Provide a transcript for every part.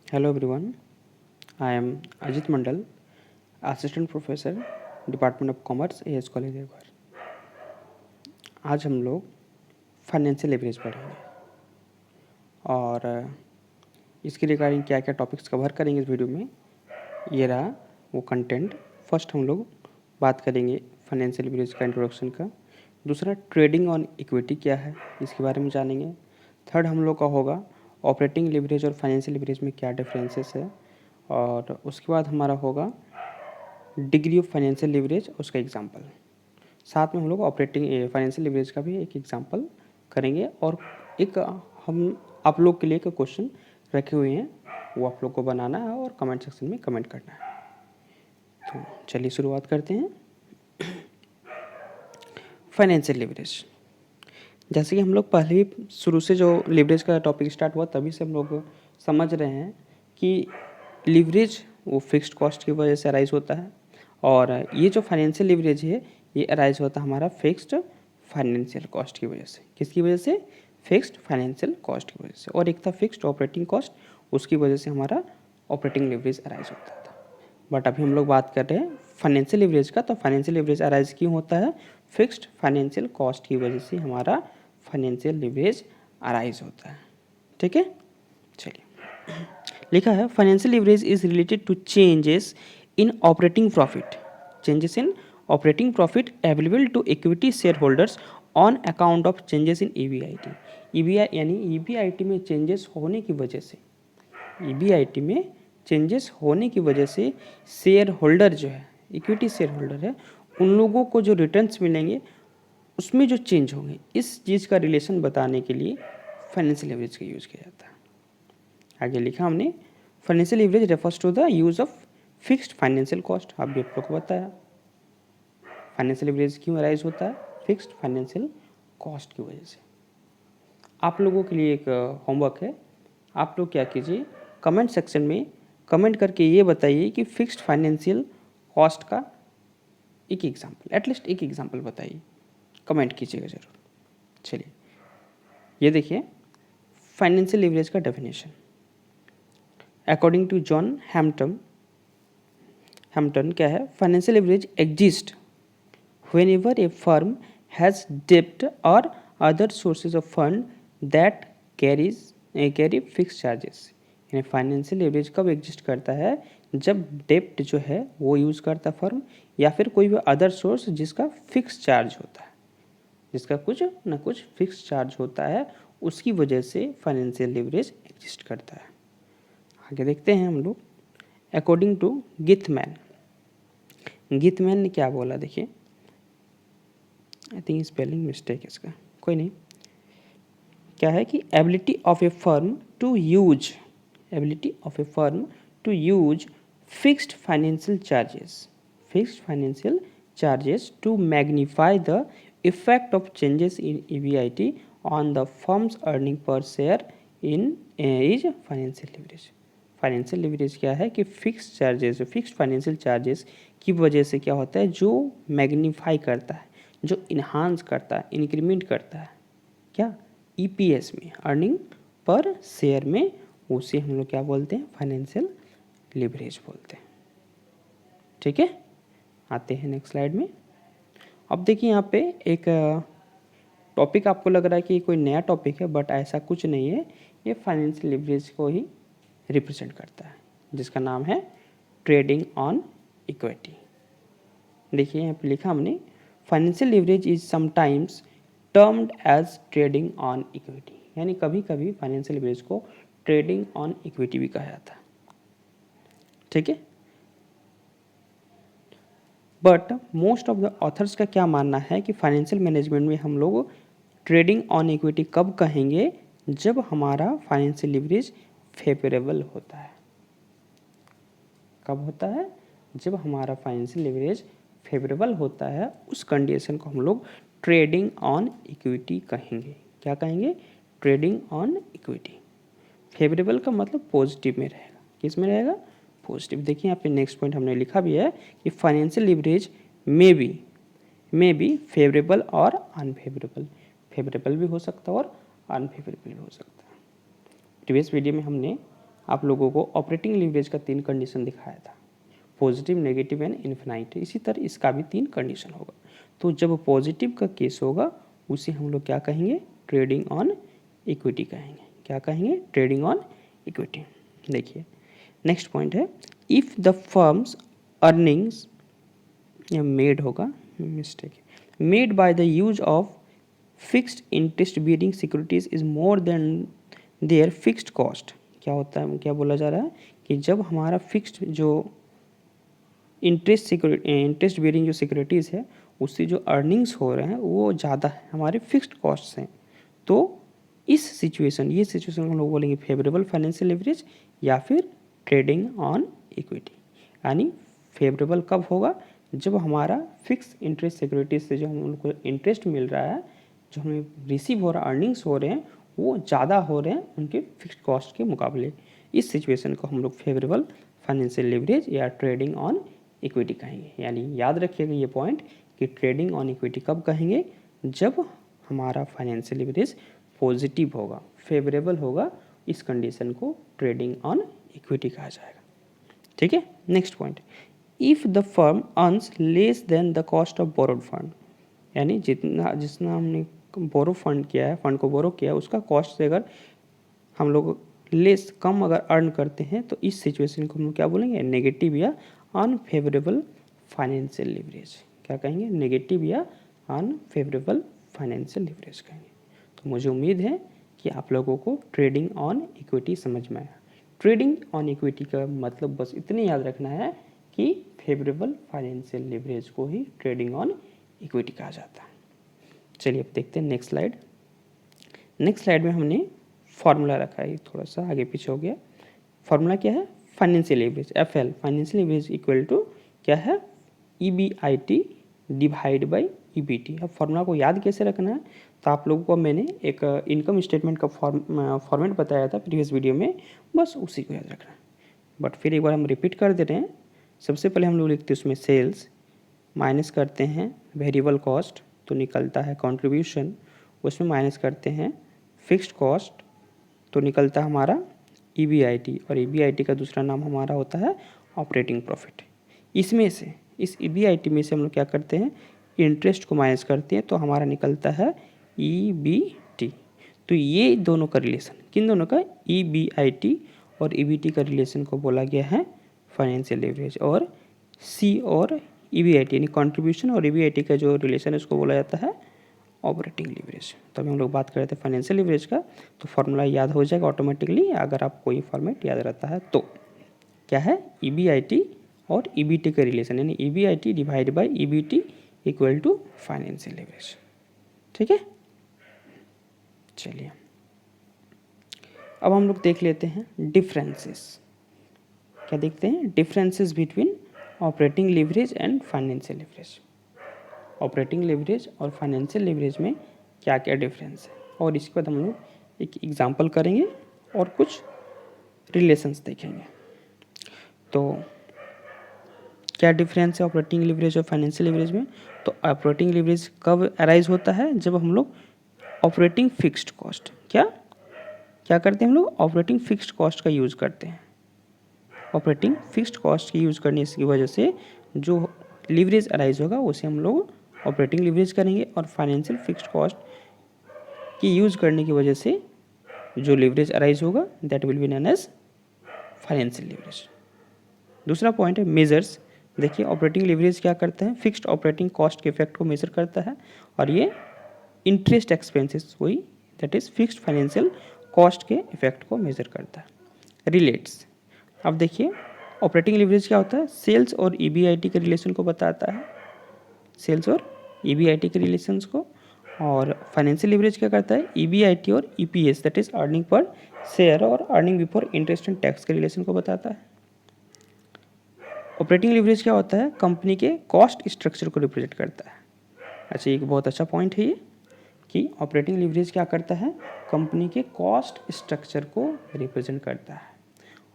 Hello everyone, I am Ajit Mandal, Assistant Professor, Department of Commerce, AS College Deoghar. आज हम लोग financial leverage पढ़ेंगे और इसके रिगार्डिंग क्या क्या टॉपिक्स कवर करेंगे इस वीडियो में, ये रहा वो कंटेंट। फर्स्ट हम लोग बात करेंगे फाइनेंशियल लिवरेज का इंट्रोडक्शन का। दूसरा ट्रेडिंग ऑन इक्विटी क्या है, इसके बारे में जानेंगे। थर्ड हम लोग का होगा ऑपरेटिंग लिवरेज और फाइनेंशियल लिवरेज में क्या डिफरेंसेस है। और उसके बाद हमारा होगा डिग्री ऑफ फाइनेंशियल लिवरेज, उसका एग्जांपल। साथ में हम लोग ऑपरेटिंग फाइनेंशियल लिवरेज का भी एक एग्जांपल करेंगे और एक हम आप लोग के लिए एक क्वेश्चन रखे हुए हैं, वो आप लोग को बनाना है और कमेंट सेक्शन में कमेंट करना है। तो चलिए शुरुआत करते हैं। फाइनेंशियल लिवरेज, जैसे कि हम लोग पहले ही शुरू से जो लिवरेज का टॉपिक स्टार्ट हुआ तभी से हम लोग समझ रहे हैं कि लिवरेज वो फिक्स्ड कॉस्ट की वजह से अराइज होता है और ये जो फाइनेंशियल लिवरेज है ये अराइज होता है हमारा फिक्स्ड फाइनेंशियल कॉस्ट की वजह से। किसकी वजह से? फिक्स्ड फाइनेंशियल कॉस्ट की वजह से। और एक था फिक्स्ड ऑपरेटिंग कॉस्ट, उसकी वजह से हमारा ऑपरेटिंग लिवरेज अराइज होता था। बट अभी हम लोग बात कर रहे हैं फाइनेंशियल लिवरेज का। तो फाइनेंशियल लिवरेज अराइज क्यों होता है? फिक्स्ड फाइनेंशियल कॉस्ट की वजह से हमारा फाइनेंशियल लिवरेज अराइज होता है। ठीक है, चलिए लिखा है financial leverage is related to changes in operating profit, changes in operating profit available to equity share holders on account of changes in EBIT. EBI यानी ईबीआईटी में चेंजेस होने की वजह से, ईबीआईटी में चेंजेस होने की वजह से शेयर होल्डर जो है, इक्विटी शेयर होल्डर है, उन लोगों को जो रिटर्न्स मिलेंगे उसमें जो चेंज होंगे, इस चीज़ का रिलेशन बताने के लिए फाइनेंशियल लिवरेज का यूज़ किया जाता है। आगे लिखा हमने financial leverage refers to the use of fixed financial cost. आप भी आप लोग को बताया फाइनेंशियल लिवरेज क्यों अराइज होता है? फिक्स्ड फाइनेंशियल कॉस्ट की वजह से। आप लोगों के लिए एक होमवर्क है, आप लोग क्या कीजिए, कमेंट सेक्शन में कमेंट करके ये बताइए कि फिक्स्ड फाइनेंशियल कॉस्ट का एक एग्जाम्पल, एटलीस्ट एक एग्जाम्पल बताइए, कमेंट कीजिएगा ज़रूर। चलिए ये देखिए फाइनेंशियल लिवरेज का definition according to John Hampton क्या है? Financial leverage exist whenever a firm has debt or other sources of fund that carry fixed charges। यानी फाइनेंशियल लिवरेज कब एग्जिस्ट करता है? जब डेप्ट जो है वो यूज़ करता है फर्म, या फिर कोई भी अदर सोर्स जिसका फिक्स चार्ज होता है, जिसका कुछ ना कुछ फिक्स चार्ज होता है, उसकी वजह से फाइनेंशियल लिवरेज एग्जिस्ट करता है। आगे देखते हैं हम लोग अकॉर्डिंग टू गिथमैन। गिथमैन ने क्या बोला देखिए, आई थिंक स्पेलिंग मिस्टेक है इसका, कोई नहीं। क्या है कि ability of a firm to use, ability of a firm to use fixed financial charges, fixed financial charges to magnify the effect of changes in EBIT on the firm's earning per share in is financial leverage. Financial leverage क्या है कि fix charges, fixed financial charges की वजह से क्या होता है, जो मैग्नीफाई करता है, जो इन्हांस करता है, इंक्रीमेंट करता है क्या, ईपीएस में, अर्निंग पर शेयर में, उसे हम लोग क्या बोलते हैं? फाइनेंशियल लिवरेज बोलते हैं। ठीक है, आते हैं नेक्स्ट स्लाइड में। अब देखिए यहाँ पे एक टॉपिक आपको लग रहा है कि कोई नया टॉपिक है, बट ऐसा कुछ नहीं है, ये फाइनेंशियल लिवरेज को ही रिप्रेजेंट करता है, जिसका नाम है ट्रेडिंग ऑन इक्विटी। देखिए यहाँ पे लिखा हमने financial leverage is sometimes termed as trading on equity, यानी कभी कभी फाइनेंशियल लिवरेज को ट्रेडिंग ऑन इक्विटी भी कहा जाता है। ठीक है, but most of the authors का क्या मानना है कि फाइनेंशियल मैनेजमेंट में हम लोग ट्रेडिंग ऑन इक्विटी कब कहेंगे? जब हमारा फाइनेंशियल लिवरेज फेवरेबल होता है। कब होता है? जब हमारा फाइनेंशियल लिवरेज फेवरेबल होता है, उस कंडीशन को हम लोग ट्रेडिंग ऑन इक्विटी कहेंगे। क्या कहेंगे? Trading on equity. फेवरेबल का मतलब पॉजिटिव में रहेगा। किस में रहेगा? पॉजिटिव। देखिए यहाँ पे नेक्स्ट पॉइंट हमने लिखा भी है कि financial leverage may be favourable और अनफेवरेबल। फेवरेबल भी हो सकता है और अनफेवरेबल भी हो सकता है। प्रीवियस वीडियो में हमने आप लोगों को ऑपरेटिंग लीवरेज का 3 कंडीशन दिखाया था, पॉजिटिव, नेगेटिव एंड इन्फिनाइट। इसी तरह इसका भी 3 कंडीशन होगा। तो जब पॉजिटिव का केस होगा उसे हम लोग क्या कहेंगे, ट्रेडिंग ऑन इक्विटी कहेंगे। क्या कहेंगे, ट्रेडिंग ऑन इक्विटी। देखिए नेक्स्ट पॉइंट है, if the firms earnings, made होगा, mistake, made by the use of fixed interest bearing securities is more than their fixed cost. क्या होता है, क्या बोला जा रहा है कि जब हमारा फिक्स्ड जो इंटरेस्ट बियरिंग जो सिक्योरिटीज़ है उससे जो अर्निंग्स हो रहे हैं वो ज़्यादा है हमारे फिक्स्ड कॉस्ट हैं, तो ये सिचुएशन हम लोग बोलेंगे फेवरेबल फाइनेंशियल लिवरेज या फिर ट्रेडिंग ऑन इक्विटी। यानी फेवरेबल कब होगा, जब हमारा फिक्स इंटरेस्ट सिक्योरिटीज से जो हम उनको इंटरेस्ट मिल रहा है, जो हमें रिसीव हो रहा है, अर्निंग्स हो रहे हैं वो ज़्यादा हो रहे हैं उनके फिक्स्ड कॉस्ट के मुकाबले। इस सिचुएशन को हम लोग फेवरेबल फाइनेंशियल लिवरेज या ट्रेडिंग ऑन इक्विटी कहेंगे। यानी याद रखिएगा ये पॉइंट कि ट्रेडिंग ऑन इक्विटी कब कहेंगे, जब हमारा फाइनेंशियल लिवरेज पॉजिटिव होगा, फेवरेबल होगा, इस कंडीशन को ट्रेडिंग ऑन इक्विटी कहा जाएगा। ठीक है, next point, if the firm earns less than the cost of borrowed fund, यानी जितना हमने बोरो फंड किया है, फंड को बोरो किया है, उसका कॉस्ट से अगर हम लोग लेस कम अगर अर्न करते हैं तो इस सिचुएशन को हम लोग क्या बोलेंगे, नेगेटिव या अनफेवरेबल फाइनेंशियल लिवरेज। क्या कहेंगे, नेगेटिव या अनफेवरेबल फाइनेंशियल लिवरेज कहेंगे। तो मुझे उम्मीद है कि आप लोगों को ट्रेडिंग ऑन इक्विटी समझ में आया। ट्रेडिंग ऑन इक्विटी का मतलब बस इतने याद रखना है कि फेवरेबल फाइनेंशियल लिवरेज को ही ट्रेडिंग ऑन इक्विटी कहा जाता है। चलिए अब देखते हैं नेक्स्ट स्लाइड। नेक्स्ट स्लाइड में हमने फॉर्मूला रखा है, थोड़ा सा आगे पीछे हो गया। फॉर्मूला क्या है, financial leverage, FL, financial leverage equal to क्या है, ईबीआईटी डिवाइड बाय ईबीटी। अब फॉर्मूला को याद कैसे रखना है, तो आप लोगों को मैंने एक इनकम स्टेटमेंट का फॉर्मेट बताया था प्रीवियस वीडियो में, बस उसी को याद रखना है। बट फिर एक बार हम रिपीट कर दे रहे हैं। सबसे पहले हम लोग लिखते हैं उसमें सेल्स, माइनस करते हैं वेरिएबल कॉस्ट तो निकलता है कंट्रीब्यूशन, उसमें माइनस करते हैं फिक्स्ड कॉस्ट तो निकलता है हमारा ईबीआईटी, और ईबीआईटी का दूसरा नाम हमारा होता है ऑपरेटिंग प्रॉफिट। इसमें से, इस ईबीआईटी में से हम लोग क्या करते हैं, इंटरेस्ट को माइनस करते हैं तो हमारा निकलता है ईबीटी। तो ये दोनों का रिलेशन, किन दोनों का, ईबीआईटी और ईबीटी का रिलेशन को बोला गया है फाइनेंशियल लिवरेज। और सी और ईबीआईटी यानी कंट्रीब्यूशन और ईबीआईटी का जो रिलेशन है उसको बोला जाता है ऑपरेटिंग लिवरेज। तो अभी हम लोग बात कर रहे थे फाइनेंशियल लिवरेज का, तो फॉर्मूला याद हो जाएगा ऑटोमेटिकली अगर आपको ये फॉर्मेट याद रहता है। तो क्या है, ईबीआईटी और ईबीटी का रिलेशन, यानी EBIT divide by EBT equal to financial leverage. ठीक है, चलिए अब हम लोग देख लेते हैं डिफरेंसेस। क्या देखते हैं, differences between operating leverage and financial leverage. Operating leverage और फाइनेंशियल लिवरेज में क्या क्या डिफरेंस है, और इसके बाद हम लोग एक एग्जांपल करेंगे और कुछ रिलेशंस देखेंगे। तो क्या डिफरेंस है ऑपरेटिंग लिवरेज और फाइनेंशियल लिवरेज में, तो ऑपरेटिंग लिवरेज कब अराइज होता है, जब हम लोग ऑपरेटिंग फिक्स्ड कॉस्ट, क्या करते हैं हम लोग, ऑपरेटिंग फिक्स्ड कॉस्ट का यूज़ करते हैं। ऑपरेटिंग फिक्स्ड कॉस्ट की यूज़ करने की वजह से जो लिवरेज अराइज होगा उसे हम लोग ऑपरेटिंग लिवरेज करेंगे, और फाइनेंशियल फिक्स्ड कॉस्ट की यूज़ करने की वजह से जो लिवरेज अराइज होगा that will be known as financial leverage. दूसरा पॉइंट है मेजर्स। देखिए ऑपरेटिंग लिवरेज क्या करता है, फिक्स्ड ऑपरेटिंग कॉस्ट के इफेक्ट को मेजर करता है, और ये इंटरेस्ट एक्सपेंसेस वही that is fixed financial cost के इफेक्ट को मेजर करता है। रिलेट्स, अब देखिए ऑपरेटिंग लिवरेज क्या होता है, सेल्स और ईबीआईटी के रिलेशन को बताता है, सेल्स और ईबीआईटी के रिलेशंस को। और फाइनेंशियल लिवरेज क्या करता है, ईबीआईटी और EPS that is earning per share और earning before interest and tax के रिलेशन को बताता है। ऑपरेटिंग लिवरेज क्या होता है, कंपनी के कॉस्ट स्ट्रक्चर को रिप्रेजेंट करता है। अच्छा, एक बहुत अच्छा पॉइंट है ये कि ऑपरेटिंग लिवरेज क्या करता है, कंपनी के कॉस्ट स्ट्रक्चर को रिप्रेजेंट करता है।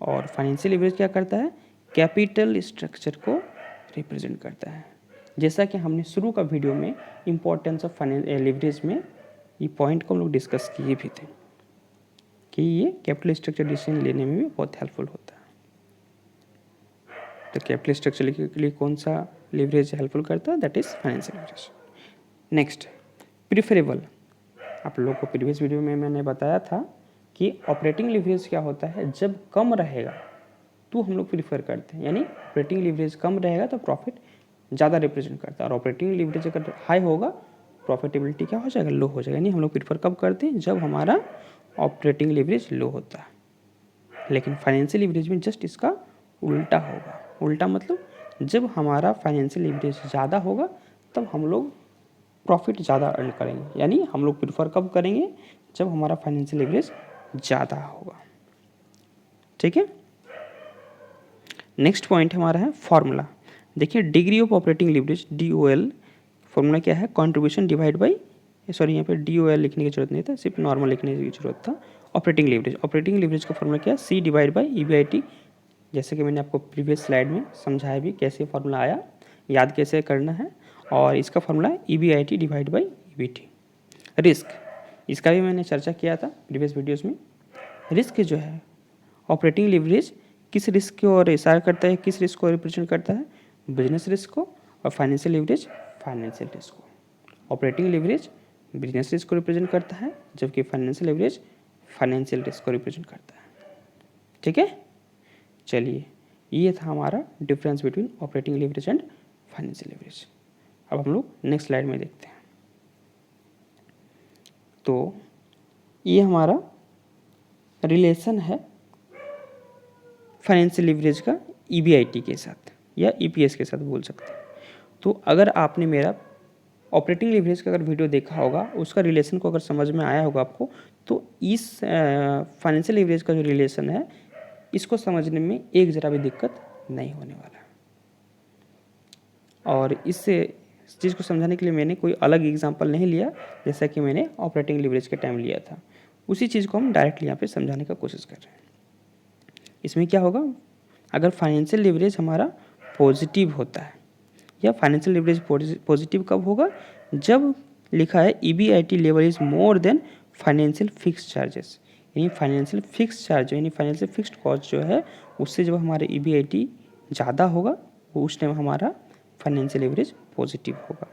और फाइनेंशियल लिवरेज क्या करता है, कैपिटल स्ट्रक्चर को रिप्रेजेंट करता है। जैसा कि हमने शुरू का वीडियो में इम्पोर्टेंस ऑफ लिवरेज में ये पॉइंट को हम लोग डिस्कस किए भी थे। कि ये कैपिटल स्ट्रक्चर डिसीजन लेने में भी बहुत हेल्पफुल होता है। तो कैपिटल स्ट्रक्चर के लिए कौन सा लीवरेज हेल्पफुल करता है? That is financial leverage. Next, preferable. आप लोगों को प्रीवियस वीडियो में मैंने बताया था कि ऑपरेटिंग लीवरेज क्या होता है, जब कम रहेगा तो हम लोग प्रीफर करते हैं, यानी ऑपरेटिंग लीवरेज कम रहेगा तो प्रॉफिट ज़्यादा रिप्रेजेंट करता है, और ऑपरेटिंग लीवरेज अगर हाई होगा प्रॉफिटेबिलिटी क्या हो जाएगा? लो हो जाएगा। यानी हम लोग प्रीफर कब करते हैं? जब हमारा ऑपरेटिंग लीवरेज लो होता है। लेकिन फाइनेंशियल लीवरेज में जस्ट इसका उल्टा होगा। उल्टा मतलब जब हमारा फाइनेंशियल लीवरेज ज़्यादा होगा तब हम लोग प्रॉफिट ज़्यादा अर्न करेंगे। यानी हम लोग प्रीफर कब करेंगे? जब हमारा फाइनेंशियल लीवरेज ज़्यादा होगा। ठीक है। नेक्स्ट पॉइंट हमारा है फॉर्मूला। देखिए, degree of operating leverage DOL formula क्या है? कंट्रीब्यूशन डिवाइड बाई, सॉरी यहाँ पे DOL लिखने की जरूरत नहीं था, सिर्फ नॉर्मल लिखने की जरूरत था। ऑपरेटिंग लीवरेज, ऑपरेटिंग लीवरेज का फॉर्मूला क्या है? C divide by EBIT। जैसे कि मैंने आपको प्रीवियस स्लाइड में समझाया भी कैसे फॉर्मूला आया, याद कैसे करना है। और इसका फॉर्मूला है EBIT divide by EBT। Risk, इसका भी मैंने चर्चा किया था प्रीवियस वीडियोज़ में। रिस्क जो है, ऑपरेटिंग लीवरेज किस रिस्क की ओर इशारा करता है? किस रिस्क को रिप्रेजेंट करता है? बिजनेस रिस्क को। और फाइनेंशियल लीवरेज फाइनेंशियल रिस्क को। ऑपरेटिंग लीवरेज बिजनेस रिस्क को रिप्रेजेंट करता है, जबकि फाइनेंशियल लीवरेज फाइनेंशियल रिस्क को रिप्रेजेंट करता है। ठीक है। चलिए, ये था हमारा difference between operating leverage and financial leverage. अब हम लोग नेक्स्ट स्लाइड में देखते हैं। तो ये हमारा रिलेशन है फाइनेंशियल लीवरेज का EBIT के साथ या EPS के साथ बोल सकते हैं। तो अगर आपने मेरा ऑपरेटिंग लीवरेज का अगर वीडियो देखा होगा, उसका रिलेशन को अगर समझ में आया होगा आपको, तो इस फाइनेंशियल लीवरेज का जो रिलेशन है, इसको समझने में एक ज़रा भी दिक्कत नहीं होने वाला। और इस चीज़ को समझाने के लिए मैंने कोई अलग एग्जांपल नहीं लिया, जैसा कि मैंने ऑपरेटिंग लीवरेज के टाइम लिया था। उसी चीज़ को हम डायरेक्टली यहाँ पे समझाने का कोशिश कर रहे हैं। इसमें क्या होगा, अगर फाइनेंशियल लीवरेज हमारा पॉजिटिव होता है, या फाइनेंशियल लीवरेज पॉजिटिव कब होगा? जब लिखा है EBIT level is more then financial fix charges. यानी फाइनेंशियल फिक्स चार्ज, यानी फाइनेंशियल फिक्स्ड कॉस्ट जो है, उससे जब हमारा EBIT ज़्यादा होगा, वो उस टाइम हमारा फाइनेंशियल लीवरेज पॉजिटिव होगा।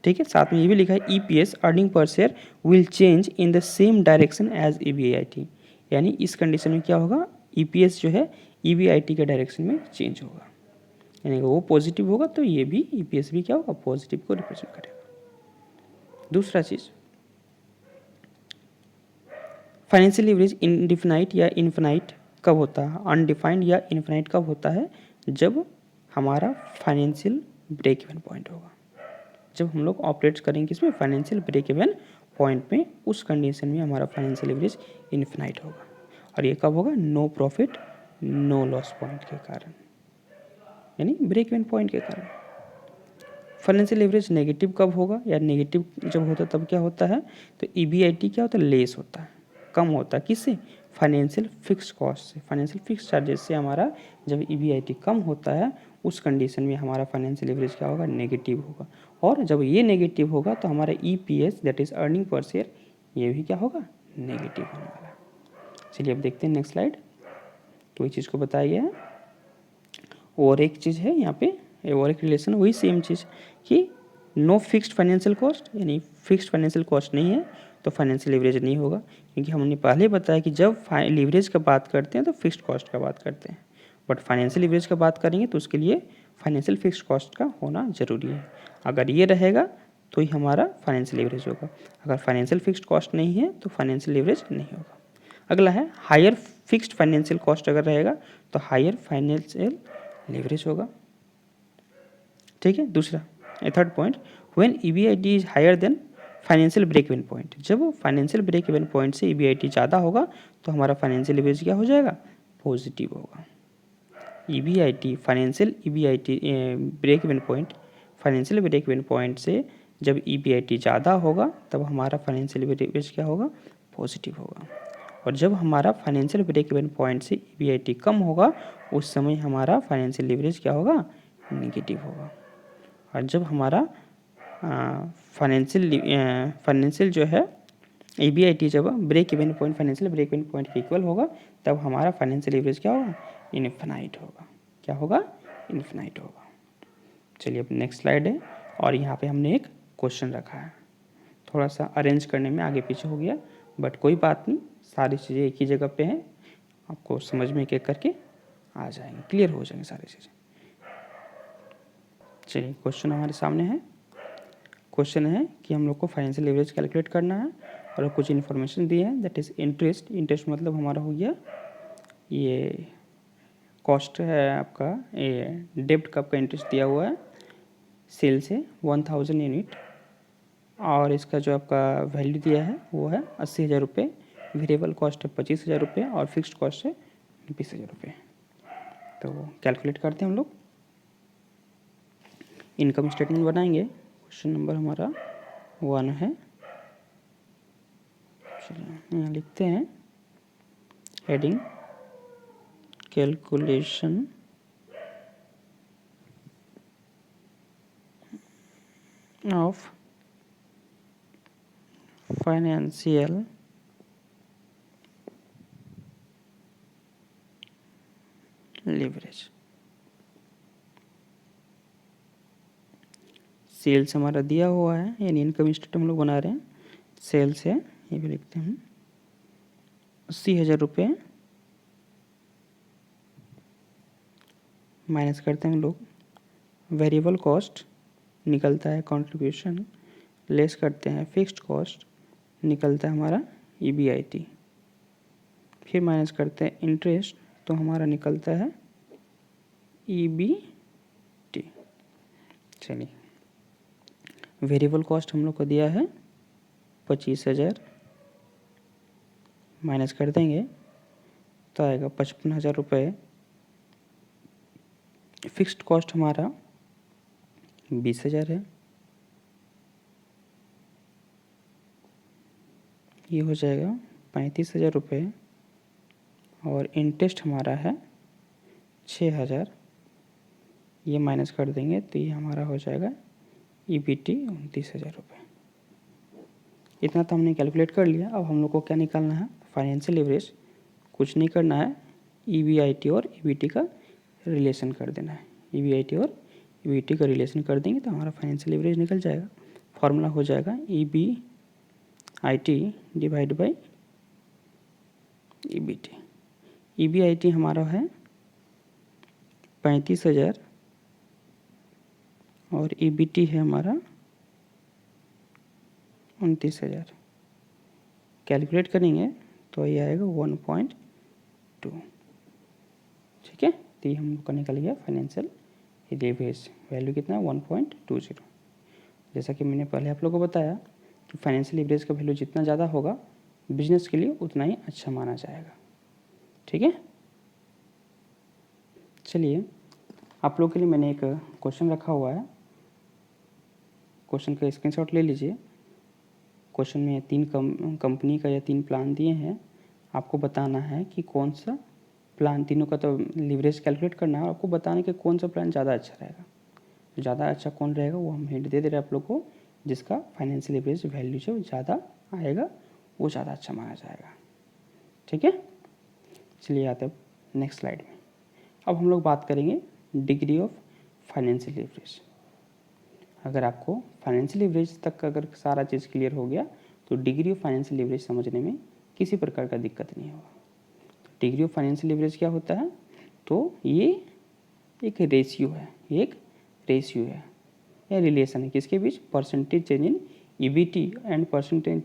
ठीक है। साथ में ये भी लिखा है EPS earning per share will change in the same direction as EBIT। यानी इस कंडीशन में क्या होगा? EPS जो है EBIT के डायरेक्शन में चेंज होगा। यानी वो पॉजिटिव होगा तो ये भी EPS भी क्या होगा? पॉजिटिव को रिप्रेजेंट करेगा। दूसरा चीज़, फाइनेंशियल लीवरेज इनडिफिनाइट या इन्फिनाइट कब होता है? अनडिफाइंड या इन्फिनाइट कब होता है? जब हमारा फाइनेंशियल ब्रेक इवन पॉइंट होगा। जब हम लोग ऑपरेट करेंगे इसमें फाइनेंशियल ब्रेक इवन पॉइंट में, उस कंडीशन में हमारा फाइनेंशियल लीवरेज इन्फिनाइट होगा। और ये कब होगा? No profit no loss point के कारण, यानी ब्रेक इवन पॉइंट के कारण। फाइनेंशियल लीवरेज नेगेटिव कब होगा? या नेगेटिव जब होता है तब क्या होता है? तो EBIT क्या होता है? लेस होता है, कम होता है। किससे? फाइनेंशियल फिक्स कॉस्ट से, फाइनेंशियल फिक्स चार्जेस से हमारा जब EBIT कम होता है, उस कंडीशन में हमारा फाइनेंशियल लीवरेज क्या होगा? नेगेटिव होगा। और जब ये नेगेटिव होगा तो हमारा EPS that is earning per share, ये भी क्या होगा? नेगेटिव होने वाला है। चलिए अब देखते हैं नेक्स्ट स्लाइड। तो ये चीज़ को बताया गया है। और एक चीज़ है यहाँ पे, और एक रिलेशन वही सेम चीज़ कि नो फिक्स्ड फाइनेंशियल कॉस्ट, यानी फिक्स्ड फाइनेंशियल कॉस्ट नहीं है तो फाइनेंशियल लीवरेज नहीं होगा। क्योंकि हमने पहले बताया कि जब लीवरेज का बात करते हैं तो फिक्स्ड कॉस्ट का बात करते हैं, बट फाइनेंशियल लीवरेज का बात करेंगे तो उसके लिए फाइनेंशियल फिक्स्ड कॉस्ट का होना ज़रूरी है। अगर ये रहेगा तो ही हमारा फाइनेंशियल लीवरेज होगा। अगर फाइनेंशियल फिक्स्ड कॉस्ट नहीं है तो फाइनेंशियल लीवरेज नहीं होगा। अगला है हायर फिक्स्ड फाइनेंशियल कॉस्ट अगर रहेगा तो हायर फाइनेंशियल लीवरेज होगा। ठीक है। दूसरा, third point, when EBIT is higher than financial break even point. जब फाइनेंशियल ब्रेक इवन पॉइंट से EBIT ज़्यादा होगा तो हमारा फाइनेंशियल लीवरेज क्या हो जाएगा? पॉजिटिव होगा। EBIT financial EBIT break even point, financial break even point से जब EBIT ज़्यादा होगा तब हमारा फाइनेंशियल लीवरेज क्या होगा? पॉजिटिव होगा। और जब हमारा फाइनेंशियल ब्रेक इवन पॉइंट से EBIT कम होगा, उस समय हमारा फाइनेंशियल लीवरेज क्या होगा? नेगेटिव होगा। और जब हमारा फाइनेंशियल जो है EBIT जब break even point financial break even point के इक्वल होगा तब हमारा फाइनेंशियल लीवरेज क्या होगा, इनफिनाइट होगा। क्या होगा, इनफिनाइट होगा। चलिए अब नेक्स्ट स्लाइड है और यहाँ पे हमने एक क्वेश्चन रखा है, थोड़ा सा अरेंज करने में आगे पीछे हो गया बट कोई बात नहीं, सारी चीज़ें एक ही जगह पे हैं, आपको समझ में एक एक करके आ जाएंगे, क्लियर हो जाएंगे सारी चीज़ें। चलिए क्वेश्चन हमारे सामने है। क्वेश्चन है कि हम लोग को फाइनेंशियल लीवरेज कैलकुलेट करना है और कुछ इन्फॉर्मेशन दी है, दैट इज़ इंटरेस्ट। इंटरेस्ट मतलब हमारा हो गया ये कॉस्ट है आपका, ये डेब्ट का आपका इंटरेस्ट दिया हुआ है सेल से 1000 यूनिट और इसका जो आपका वैल्यू दिया है वो है 80,000 रुपये, वेरिएबल कॉस्ट है 25,000 रुपये और फिक्स्ड कॉस्ट है 20,000 रुपये। तो कैलकुलेट करते हैं हम लोग, इनकम स्टेटमेंट बनाएंगे। क्वेश्चन नंबर हमारा 1 है। चलिए यहाँ लिखते हैं heading calculation of financial leverage. Sales हमारा दिया हुआ है, यानी इनकम स्टेटमेंट हम लोग बना रहे हैं। सेल्स है, ये भी लिखते हैं 80,000 रुपये, माइनस करते हैं हम लोग वेरिएबल कॉस्ट निकलता है कंट्रीब्यूशन, लेस करते हैं फिक्स्ड कॉस्ट निकलता है हमारा EBIT, फिर माइनस करते हैं इंटरेस्ट तो हमारा निकलता है EBT। चलिए वेरिएबल कॉस्ट हम लोग को दिया है 25,000, माइनस कर देंगे तो आएगा 55,000 रुपये। फिक्स्ड कॉस्ट हमारा 20,000 है, ये हो जाएगा 35,000 रुपये और इंटरेस्ट हमारा है 6,000, ये माइनस कर देंगे तो ये हमारा हो जाएगा EBT 29,000 रुपये। इतना तो हमने कैलकुलेट कर लिया। अब हम लोग को क्या निकालना है, फाइनेंशियल लीवरेज। कुछ नहीं करना है, EBIT और EBT का रिलेशन कर देना है। EBIT और EBT का रिलेशन कर देंगे तो हमारा फाइनेंशियल लीवरेज निकल जाएगा। फॉर्मूला हो जाएगा EBIT divide by EBT। EBIT हमारा है 35,000 और EBT है हमारा 29,000। कैलकुलेट करेंगे तो ये आएगा 1.2। ठीक है, तो ये हम लोग का निकल गया फाइनेंशियल लीवरेज। वैल्यू कितना है 1.20। जैसा कि मैंने पहले आप लोगों को बताया कि फाइनेंशियल लीवरेज का वैल्यू जितना ज़्यादा होगा बिजनेस के लिए उतना ही अच्छा माना जाएगा। ठीक है, चलिए आप लोग के लिए मैंने एक क्वेश्चन रखा हुआ है, क्वेश्चन का स्क्रीनशॉट ले लीजिए। क्वेश्चन में 3 कंपनी का या 3 प्लान दिए हैं, आपको बताना है कि कौन सा प्लान, तीनों का तो लीवरेज कैलकुलेट करना है और आपको बताना है कि कौन सा प्लान ज़्यादा अच्छा रहेगा। ज़्यादा अच्छा कौन रहेगा वो हम हिंट दे रहे हैं आप लोग को, जिसका फाइनेंशियल लीवरेज वैल्यू जो ज़्यादा आएगा वो ज़्यादा अच्छा माना जाएगा। ठीक है, चलिए आते हैं नेक्स्ट स्लाइड में। अब हम लोग बात करेंगे डिग्री ऑफ फाइनेंशियल लीवरेज। अगर आपको फाइनेंशियल लीवरेज तक अगर सारा चीज़ क्लियर हो गया तो डिग्री ऑफ फाइनेंशियल लीवरेज समझने में किसी प्रकार का दिक्कत नहीं होगा। तो डिग्री ऑफ फाइनेंशियल लीवरेज क्या होता है, तो ये एक रेशियो है, एक रेशियो है या रिलेशन है किसके बीच, percentage change in EBT and percentage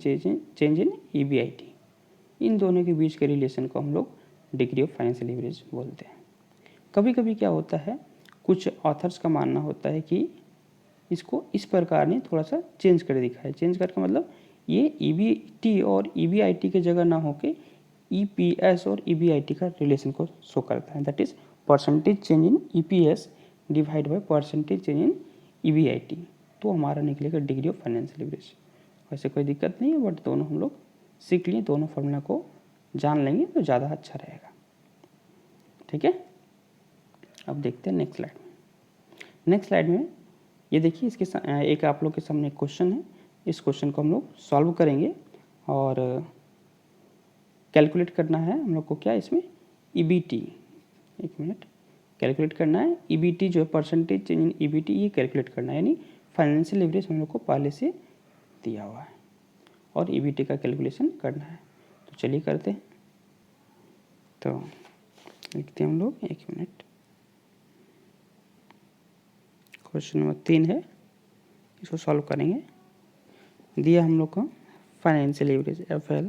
change in EBIT। इन दोनों के बीच के रिलेशन को हम लोग डिग्री ऑफ फाइनेंशियल लीवरेज बोलते हैं। कभी कभी क्या होता है, कुछ ऑथर्स का मानना होता है कि इसको इस प्रकार ने थोड़ा सा चेंज कर दिखा है। चेंज करके मतलब ये EBT और EBIT के जगह ना होके EPS और EBIT का रिलेशन को शो करता है, that is percentage change in EPS divide by percentage change in EBIT। तो हमारा निकलेगा डिग्री ऑफ फाइनेंशियल लीवरेज। वैसे कोई दिक्कत नहीं है, बट दोनों हम लोग सीख लिए, दोनों फॉर्मूला को जान लेंगे तो ज़्यादा अच्छा रहेगा। ठीक है, अब देखते हैं नेक्स्ट स्लाइड में। नेक्स्ट स्लाइड में ये देखिए, इसके एक आप लोग के सामने एक क्वेश्चन है, इस क्वेश्चन को हम लोग सॉल्व करेंगे और कैलकुलेट करना है हम लोग को क्या इसमें ईबीटी, एक मिनट, कैलकुलेट करना है ईबीटी जो है परसेंटेज चेंज इन ईबीटी, ये कैलकुलेट करना है, यानी फाइनेंशियल लीवरेज हम लोग को पहले से दिया हुआ है और ईबीटी का कैलकुलेशन करना है। तो चलिए करते हैं। तो लिखते हैं हम लोग, एक मिनट, क्वेश्चन नंबर 3 है, इसको सॉल्व करेंगे। दिया हम लोग को फाइनेंशियल लीवरेज FL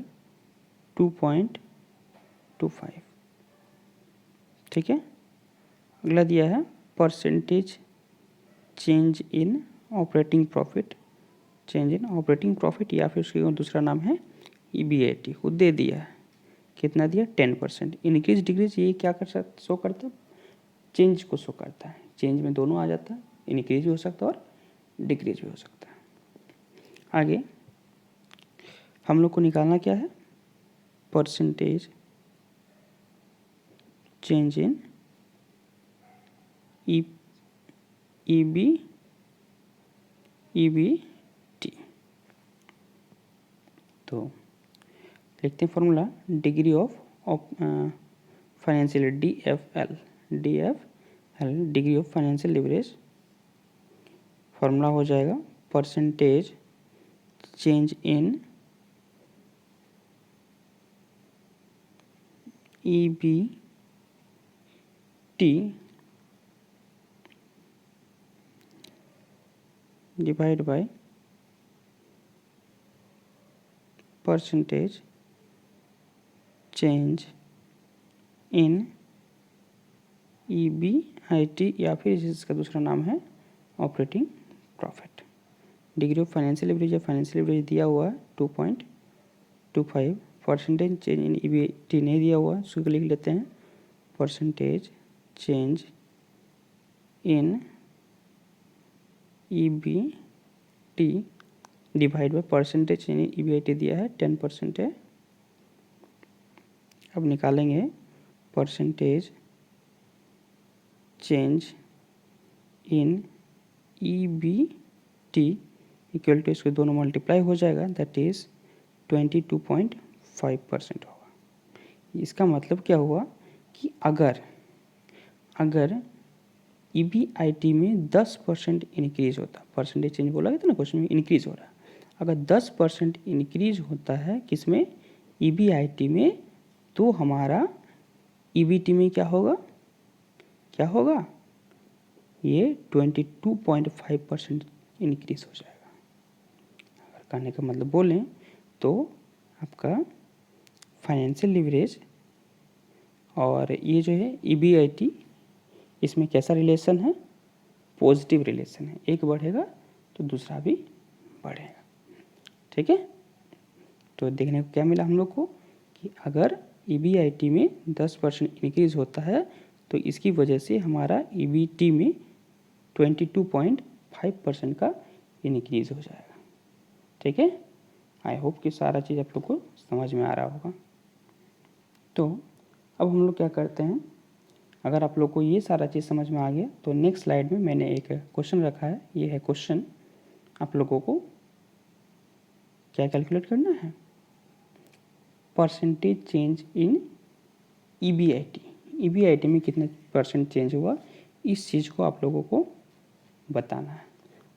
2.25, ठीक है। अगला दिया है percentage change in operating profit, change in operating profit, या फिर उसका दूसरा नाम है EBIT, खुद दे दिया है। कितना दिया 10%। इंक्रीज डिक्रीज ये क्या शो करता है, चेंज को शो करता है। चेंज में दोनों आ जाता है, इंक्रीज भी हो सकता है और डिक्रीज भी हो सकता है। आगे हम लोग को निकालना क्या है, परसेंटेज चेंज इन EBT। तो लिखते हैं formula, degree of financial DFL, degree of financial leverage. Formula हो जाएगा percentage change in EBT divide by percentage change in EBIT, या फिर इसका दूसरा नाम है operating profit. Degree of financial leverage या फाइनेंशियल लीवरेज दिया हुआ है 2.25, परसेंटेज चेंज इन EBIT नहीं दिया हुआ है, उसको लिख लेते हैं percentage change in EBT divide by percentage change in EBIT दिया है 10% है। अब निकालेंगे percentage change in EBT equal to, इसको दोनों मल्टीप्लाई हो जाएगा, दैट इज 22.5% होगा। इसका मतलब क्या हुआ कि अगर EBIT में 10% इंक्रीज होता, परसेंटेज चेंज बोला गया था ना क्वेश्चन में, इंक्रीज हो रहा है, अगर 10% इंक्रीज होता है किसमें, EBIT में, तो हमारा EBT में क्या होगा, ये 22.5% इंक्रीज हो जाएगा। अगर कहने का मतलब बोलें तो आपका फाइनेंशियल लीवरेज और ये जो है EBIT, इसमें कैसा रिलेशन है, पॉजिटिव रिलेशन है, एक बढ़ेगा तो दूसरा भी बढ़ेगा, ठीक है। तो देखने को क्या मिला हम लोग को कि अगर EBIT में 10% इंक्रीज होता है तो इसकी वजह से हमारा EBT में 22.5% का इंक्रीज हो जाएगा, ठीक है। आई होप कि सारा चीज़ आप लोग को समझ में आ रहा होगा। तो अब हम लोग क्या करते हैं, अगर आप लोग को ये सारा चीज़ समझ में आ गया तो नेक्स्ट स्लाइड में मैंने एक क्वेश्चन रखा है, ये है क्वेश्चन, आप लोगों को क्या कैलकुलेट करना है, परसेंटेज चेंज इन EBIT में कितने % चेंज हुआ, इस चीज़ को आप लोगों को बताना है।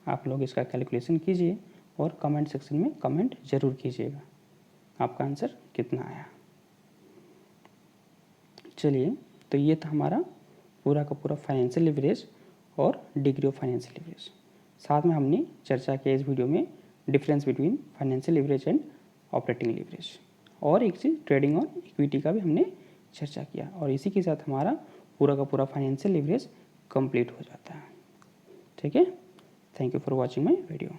आप लोग इसका कैलकुलेशन कीजिए और कमेंट सेक्शन में कमेंट ज़रूर कीजिएगा आपका आंसर कितना आया। चलिए, तो ये था हमारा पूरा का पूरा फाइनेंशियल लीवरेज और डिग्री ऑफ फाइनेंशियल लीवरेज। साथ में हमने चर्चा किया इस वीडियो में difference between financial leverage and operating leverage, और एक चीज़ ट्रेडिंग और इक्विटी का भी हमने चर्चा किया, और इसी के साथ हमारा पूरा का पूरा फाइनेंशियल लीवरेज कंप्लीट हो जाता है, ठीक है। Thank you for watching my video.